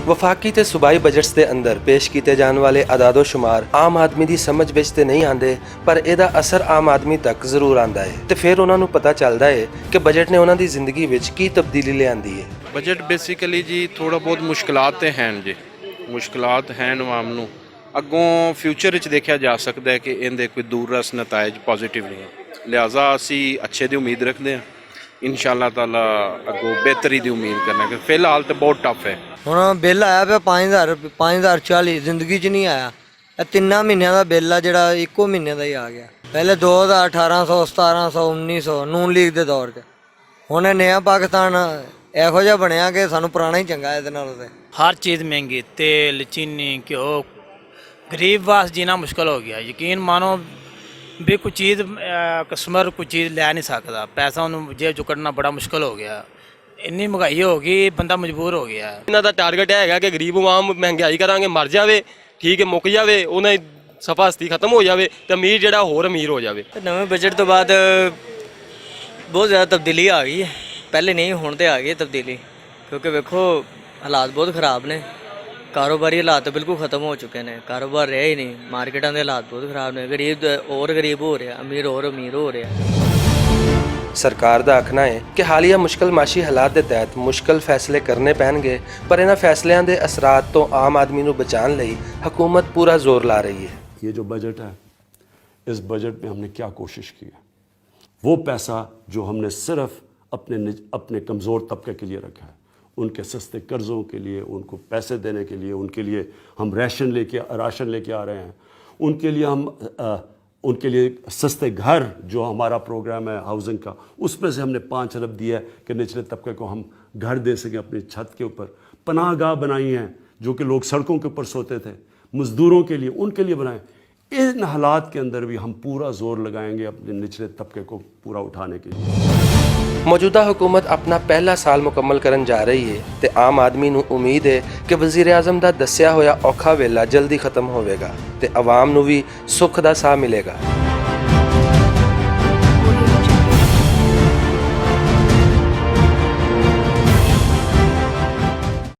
वफाकी ते सूबाई बजट्स के अंदर पेश किए जाने वाले अदादो शुमार आम आदमी की समझ विच ते नहीं आते, पर इहदा असर आम आदमी तक जरूर आता है। तो फिर उन्होंने पता चलता है कि बजट ने उन्होंने जिंदगी विच की तब्दीली लियांदी है। बजट बेसिकली जी थोड़ा बहुत मुश्किलात तो हैं जी, मुश्किलात हैं आवाम नूं अगों फ्यूचर विच देखा जा सकता है कि इनके कोई दूररस नताइज पॉजिटिव नहीं है। लिहाजा असी अच्छे की उम्मीद रखते हैं, इंशाअल्लाह ताला अगों बेहतरी की उम्मीद करना कि फिलहाल तो बहुत टफ है। ਹੁਣ ਬਿੱਲ ਆਇਆ ਪਿਆ 5040 ਜ਼ਿੰਦਗੀ 'ਚ ਨਹੀਂ ਆਇਆ। ਇਹ 3 ਮਹੀਨਿਆਂ ਦਾ ਬਿੱਲ ਆ ਜਿਹੜਾ ਇੱਕੋ ਮਹੀਨੇ ਦਾ ਹੀ ਆ ਗਿਆ। ਪਹਿਲੇ 2018 1700 1900 ਨੂਨ ਲੀਗ ਦੇ ਦੌਰ 'ਚ। ਹੁਣ ਇਹ ਨया ਪਾਕਿਸਤਾਨ ਇਹੋ ਜਿਹਾ ਬਣਿਆ ਕਿ ਸਾਨੂੰ ਪੁਰਾਣਾ ਹੀ ਚੰਗਾ ਇਹਦੇ ਨਾਲੋਂ। ਤੇ हर चीज़ महंगी, तेल चीनी घ्यो, गरीब वास जीना मुश्किल हो गया। यकीन मानो भी कोई चीज़ कस्टमर कोई चीज़ लै नहीं सकता, पैसा उन्होंने जेब चो कढ़ना बड़ा मुश्किल हो गया। ਇੰਨੀ ਮਹਿੰਗਾਈ ਹੋ ਗਈ, ਬੰਦਾ ਮਜਬੂਰ ਹੋ ਗਿਆ। ਇਹਨਾਂ ਦਾ ਟਾਰਗੇਟ ਹੈਗਾ ਕਿ ਗਰੀਬ ਆਵਾਮ ਮਹਿੰਗਾਈ ਕਰਾਂਗੇ, ਮਰ ਜਾਵੇ, ਠੀਕ ਹੈ, ਮੁੱਕ ਜਾਵੇ, ਉਹਨਾਂ ਦੀ ਸਫਾ ਹਸਤੀ ਖਤਮ ਹੋ ਜਾਵੇ ਤੇ ਅਮੀਰ ਜਿਹੜਾ ਹੋਰ ਅਮੀਰ ਹੋ ਜਾਵੇ। ਨਵੇਂ ਬਜਟ ਤੋਂ ਬਾਅਦ ਬਹੁਤ ਜ਼ਿਆਦਾ ਤਬਦੀਲੀ ਆ ਗਈ ਹੈ। ਪਹਿਲੇ ਨਹੀਂ, ਹੁਣ ਤੇ ਆ ਗਈ ਤਬਦੀਲੀ, ਕਿਉਂਕਿ ਵੇਖੋ ਹਾਲਾਤ ਬਹੁਤ ਖਰਾਬ ਨੇ। ਕਾਰੋਬਾਰੀ ਹਾਲਾਤ ਬਿਲਕੁਲ ਖਤਮ ਹੋ ਚੁੱਕੇ ਨੇ, ਕਾਰੋਬਾਰ ਰਿਹਾ ਹੀ ਨਹੀਂ। ਮਾਰਕੀਟਾਂ ਦੇ ਹਾਲਾਤ ਬਹੁਤ ਖਰਾਬ ਨੇ, ਗਰੀਬ ਹੋਰ ਗਰੀਬ ਹੋ ਰਿਹਾ, ਅਮੀਰ ਹੋਰ ਅਮੀਰ ਹੋ ਰਿਹਾ। सरकार का आखना है कि हालिया मुश्किल माशी हालात के तहत मुश्किल फैसले करने पैणगे, पर इन्हां फैसलों के असरात तो आम आदमी को बचाने लई हुकूमत पूरा जोर ला रही है। ये जो बजट है, इस बजट में हमने क्या कोशिश की है? वो पैसा जो हमने सिर्फ अपने कमज़ोर तबके के लिए रखा है, उनके सस्ते कर्ज़ों के लिए, उनको पैसे देने के लिए, उनके लिए हम राशन लेके आ रहे हैं, उनके लिए सस्ते घर जो हमारा प्रोग्राम है हाउसिंग का, उसमें से हमने 5 अरब दिया है कि निचले तबके को हम घर दे सकें अपनी छत के ऊपर। पनाहगाह बनाई हैं जो कि लोग सड़कों के ऊपर सोते थे, मज़दूरों के लिए, उनके लिए बनाए। इन हालात के अंदर भी हम पूरा जोर लगाएंगे अपने निचले तबके को पूरा उठाने के लिए। मौजूदा हुकूमत अपना पहला साल मुकम्मल करन जा रही है तो आम आदमी को उम्मीद है कि वज़ीर आज़म का दस्या होया औखा वेला जल्दी खत्म होवेगा ते आवाम नूं भी सुख का साह मिलेगा।